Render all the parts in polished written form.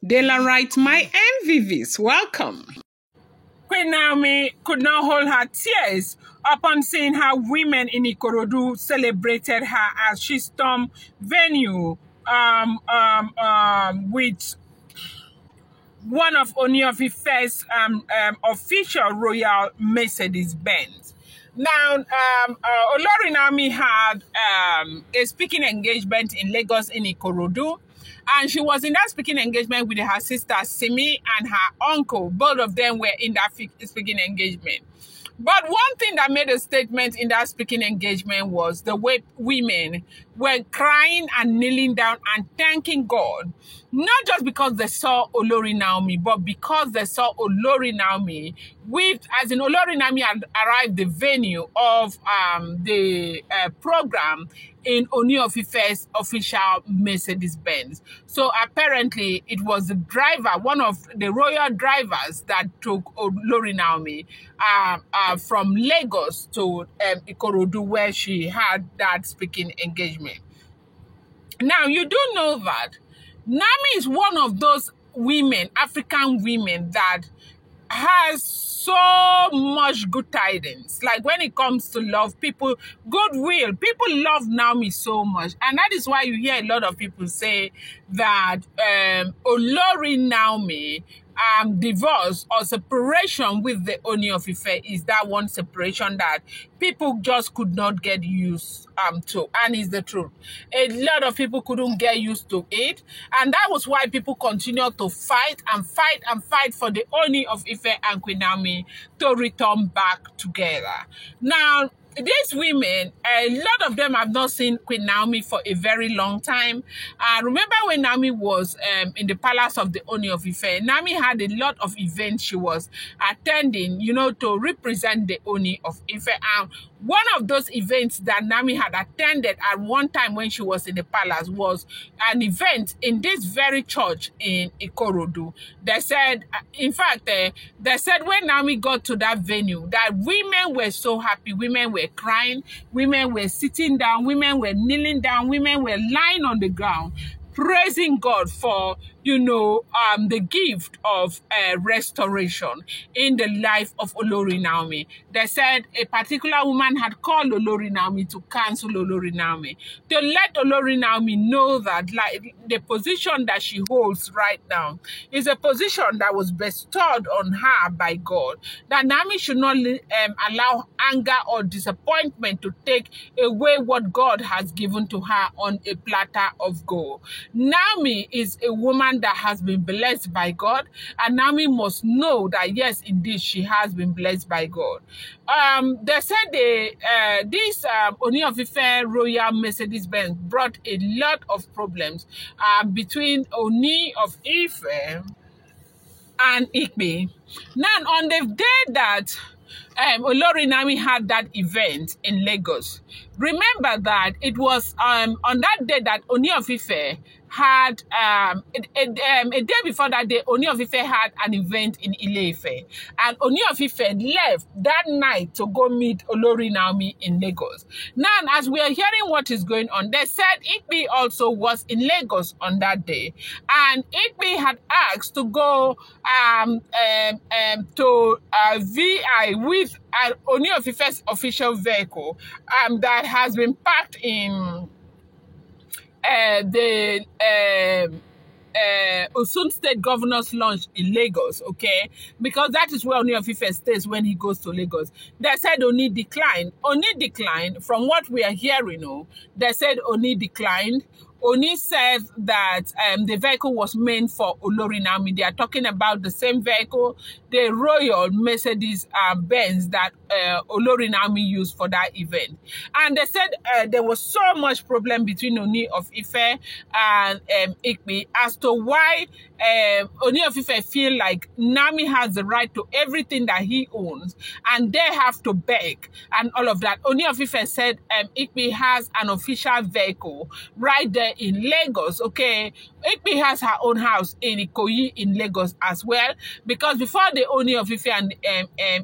Daylight, my MVVs, welcome. Queen Naomi could not hold her tears upon seeing how women in Ikorudu celebrated her as she stormed venue with one of Ooni of Ife's official royal Mercedes Benz. Now, Olori Naomi had a speaking engagement in Lagos in Ikorudu, and she was in that speaking engagement with her sister Simi and her uncle. Both of them were in that speaking engagement. But one thing that made a statement in that speaking engagement was the way women were crying and kneeling down and thanking God, not just because they saw Olori Naomi, but because they saw Olori Naomi as in Olori Naomi had arrived the venue of the program in Ooni of Ife's official Mercedes Benz. So apparently it was the driver, one of the royal drivers that took Olori Naomi from Lagos to Ikorudu, where she had that speaking engagement. Now, you do know that Naomi is one of those women, African women, that has so much good tidings. Like when it comes to love, goodwill, people love Naomi so much. And that is why you hear a lot of people say that Olori Naomi divorce or separation with the Ooni of Ife is that one separation that people just could not get used to, and it's the truth. A lot of people couldn't get used to it, and that was why people continued to fight and fight and fight for the Ooni of Ife and Queen Naomi to return back together. Now, these women, a lot of them have not seen Queen Naomi for a very long time. Remember when Naomi was in the palace of the Ooni of Ife, Naomi had a lot of events she was attending, to represent the Ooni of Ife. And one of those events that Naomi had attended at one time when she was in the palace was an event in this very church in Ikorudu. They said, in fact, they said when Naomi got to that venue, that women were so happy, women were crying, women were sitting down, women were kneeling down, women were lying on the ground, praising God for, the gift of restoration in the life of Olori Naomi. They said a particular woman had called Olori Naomi to cancel Olori Naomi, to let Olori Naomi know that the position that she holds right now is a position that was bestowed on her by God, that Naomi should not allow anger or disappointment to take away what God has given to her on a platter of gold. Naomi is a woman that has been blessed by God, and Naomi must know that yes, indeed, she has been blessed by God. They said this Ooni of Ife Royal Mercedes Benz brought a lot of problems between Ooni of Ife and Ikpe. Now, on the day that Olori Naomi had that event in Lagos, remember that it was on that day that Ooni of Ife had a day before that day, Ooni of Ife had an event in Ile-Ife, and Ooni of Ife left that night to go meet Olori Naomi in Lagos. Now, as we are hearing what is going on, they said Ikpe also was in Lagos on that day, and Ikpe had asked to go to VI with Ooni of Ife's official vehicle that has been parked in the Osun State Governor's Lounge in Lagos, okay? Because that is where Ooni of Ife stays when he goes to Lagos. They said Ooni declined. Ooni declined. From what we are hearing, they said Ooni declined. Ooni said that the vehicle was meant for Olori Naomi. They are talking about the same vehicle, the Royal Mercedes Benz that Olori Naomi used for that event. And they said there was so much problem between Ooni of Ife and Ikpe as to why Ooni of Ife feel like Naomi has the right to everything that he owns, and they have to beg and all of that. Ooni of Ife said Ikpe has an official vehicle right there in Lagos, okay? Ife has her own house in Ikoyi in Lagos as well, because before the Ooni of Ife and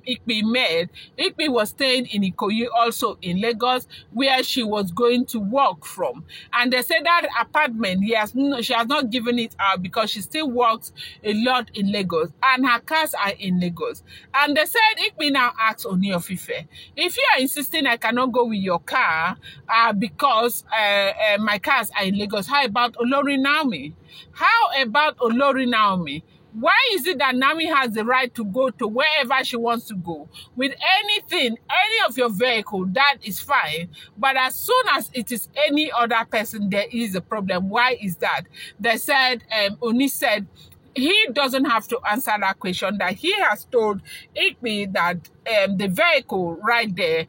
Ife met, Ife was staying in Ikoyi also in Lagos, where she was going to work from. And they said that apartment, she has not given it out because she still works a lot in Lagos, and her cars are in Lagos. And they said, Ife now asked Ooni of Ife, if you are insisting I cannot go with your car because my cars are in Lagos, how about Olori Naomi? How about Olori Naomi? Why is it that Naomi has the right to go to wherever she wants to go with anything, any of your vehicle? That is fine. But as soon as it is any other person, there is a problem. Why is that? They said, Oni said, he doesn't have to answer that question, that he has told Ife that the vehicle right there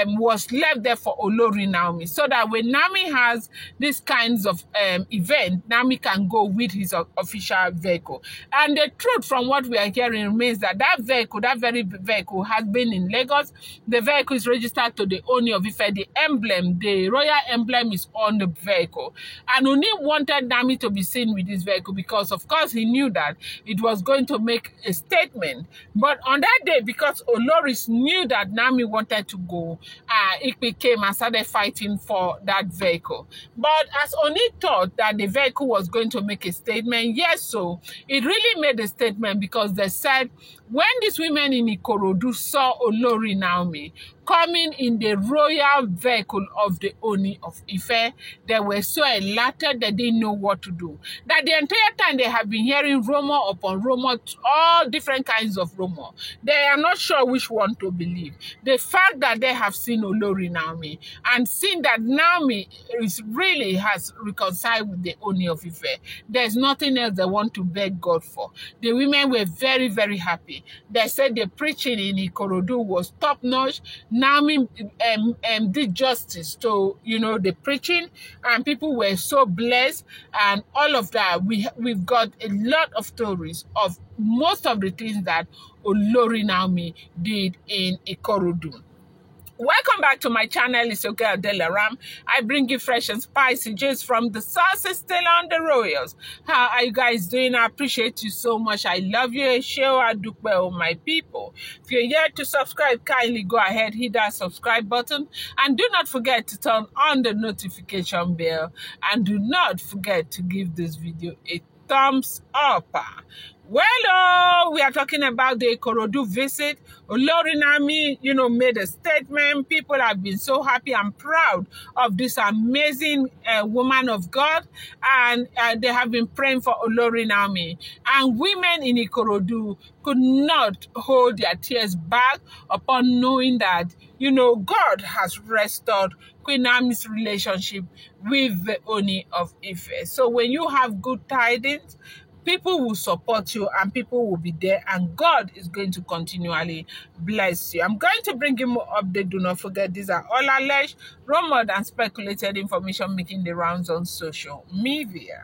was left there for Olori Naomi, so that when Naomi has these kinds of event, Naomi can go with his official vehicle. And the truth from what we are hearing remains that that very vehicle has been in Lagos. The vehicle is registered to the Ooni of Ife. The emblem, the royal emblem, is on the vehicle. And Ooni wanted Naomi to be seen with this vehicle because, of course, he knew that it was going to make a statement. But on that day, because Oloris knew that Naomi wanted to go, Ife came and started fighting for that vehicle. But as Oni thought that the vehicle was going to make a statement, yes, so it really made a statement, because they said when these women in Ikorudu saw Olori Naomi coming in the royal vehicle of the Ooni of Ife, they were so elated they didn't know what to do. That the entire time they have been hearing rumor upon rumor, all different kinds of rumor. They are not sure which one to believe. The fact that they have seen Olori Naomi and seen that Naomi really has reconciled with the Ooni of Ife, there's nothing else they want to beg God for. The women were very, very happy. They said the preaching in Ikorudu was top-notch. Naomi did justice to, the preaching, and people were so blessed, and all of that. We've got a lot of stories of most of the things that Olori Naomi did in Ikorudu. Welcome back to my channel. It's your girl Delaram. I bring you fresh and spicy just from the sources still on the royals. How are you guys doing? I appreciate you so much. I love you. Show I do well, my people. If you're yet to subscribe, kindly go ahead, hit that subscribe button, and do not forget to turn on the notification bell, and do not forget to give this video a thumbs up. Well, we are talking about the Ikorudu visit. Olori Naomi, made a statement. People have been so happy and proud of this amazing woman of God, and they have been praying for Olori Naomi. And women in Ikorudu could not hold their tears back upon knowing that, God has restored Queen Naomi's relationship with the Ooni of Ife. So when you have good tidings, people will support you, and people will be there, and God is going to continually bless you. I'm going to bring you more updates. Do not forget, these are all alleged, rumored, and speculated information making the rounds on social media.